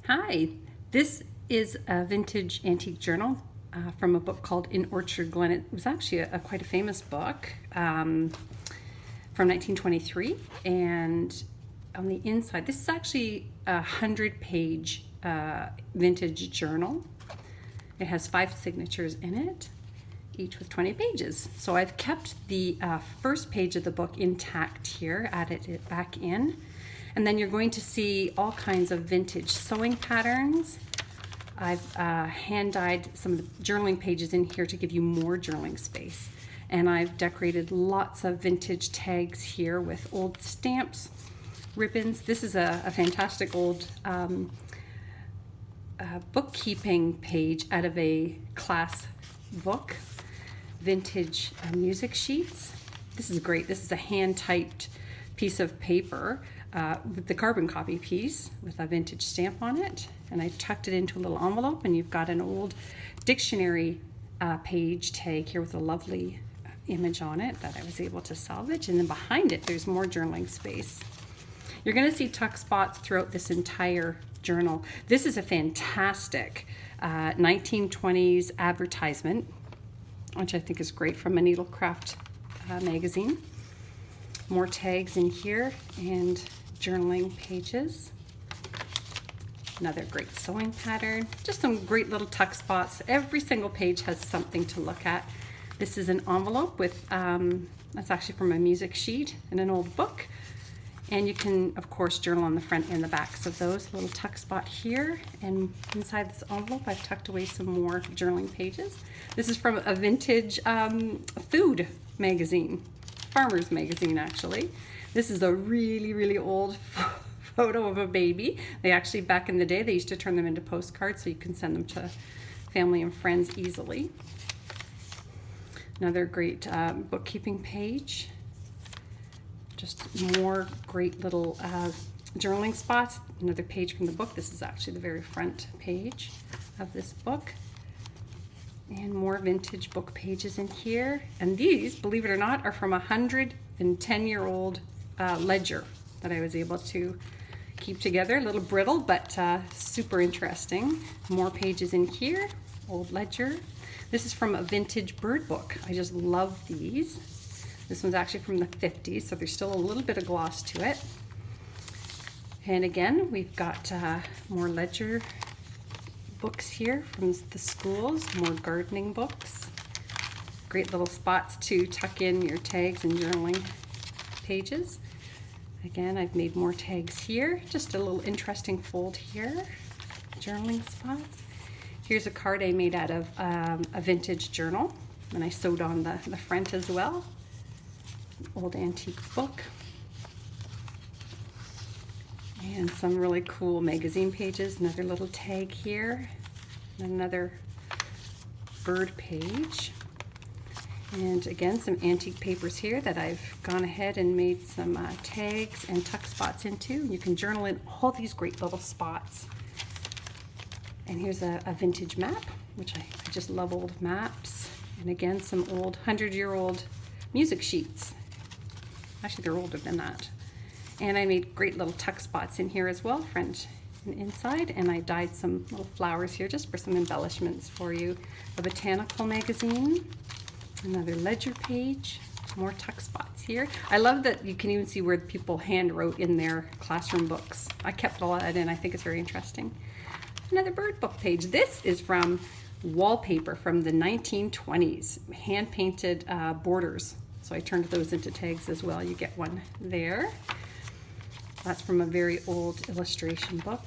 Hi, this is a vintage antique journal from a book called In Orchard Glen. It was actually quite a famous book from 1923, and on the inside, this is actually a 100-page vintage journal. It has 5 signatures in it, each with 20 pages. So I've kept the first page of the book intact here, added it back in. And then you're going to see all kinds of vintage sewing patterns. I've hand dyed some of the journaling pages in here to give you more journaling space. And I've decorated lots of vintage tags here with old stamps, ribbons. This is a fantastic old bookkeeping page out of a class book. Vintage music sheets. This is great. This is a hand-typed piece of paper with the carbon copy piece with a vintage stamp on it, and I tucked it into a little envelope, and you've got an old dictionary page tag here with a lovely image on it that I was able to salvage, and then behind it there's more journaling space. You're going to see tuck spots throughout this entire journal. This is a fantastic 1920s advertisement, which I think is great, from a Needlecraft magazine. More tags in here and journaling pages. Another great sewing pattern. Just some great little tuck spots. Every single page has something to look at. This is an envelope with, that's actually from a music sheet and an old book. And you can, of course, journal on the front and the backs of those. Little tuck spot here. And inside this envelope, I've tucked away some more journaling pages. This is from a vintage food magazine. Farmer's magazine, actually. This is a really, really old photo of a baby. They actually, back in the day, they used to turn them into postcards so you can send them to family and friends easily. Another great bookkeeping page. Just more great little journaling spots. Another page from the book. This is actually the very front page of this book. And more vintage book pages in here. And these, believe it or not, are from a 110-year-old ledger that I was able to keep together. A little brittle, but super interesting. More pages in here. Old ledger. This is from a vintage bird book. I just love these. This one's actually from the 50s, so there's still a little bit of gloss to it. And again, we've got more ledger books here from the schools, more gardening books. Great little spots to tuck in your tags and journaling pages. Again, I've made more tags here. Just a little interesting fold here. Journaling spots. Here's a card I made out of a vintage journal, and I sewed on the front as well. Old antique book. And some really cool magazine pages. Another little tag here. Another bird page. And again, some antique papers here that I've gone ahead and made some tags and tuck spots into. You can journal in all these great little spots. And here's a vintage map, which I just love old maps. And again, some old 100-year-old music sheets. Actually, they're older than that. And I made great little tuck spots in here as well, front and inside. And I dyed some little flowers here just for some embellishments for you. A botanical magazine, another ledger page, more tuck spots here. I love that you can even see where people hand wrote in their classroom books. I kept all that in. I think it's very interesting. Another bird book page. This is from wallpaper from the 1920s, hand-painted borders. So I turned those into tags as well. You get one there. That's from a very old illustration book.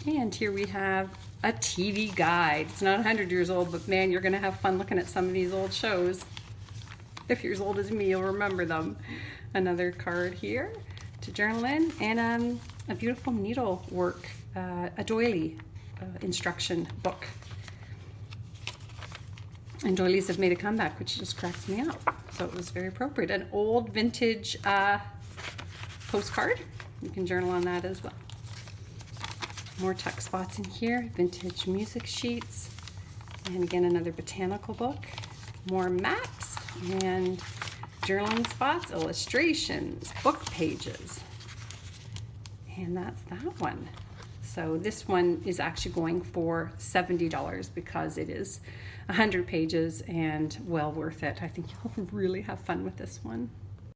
And here we have a TV guide. It's not 100 years old, but man, you're gonna have fun looking at some of these old shows. If you're as old as me, you'll remember them. Another card here to journal in, and a beautiful needlework, a doily instruction book. And doilies have made a comeback, which just cracks me up. So it was very appropriate. An old vintage postcard. You can journal on that as well. More tuck spots in here. Vintage music sheets. And again, another botanical book. More maps and journaling spots, illustrations, book pages. And that's that one. So this one is actually going for $70 because it is 100 pages and well worth it. I think you'll really have fun with this one.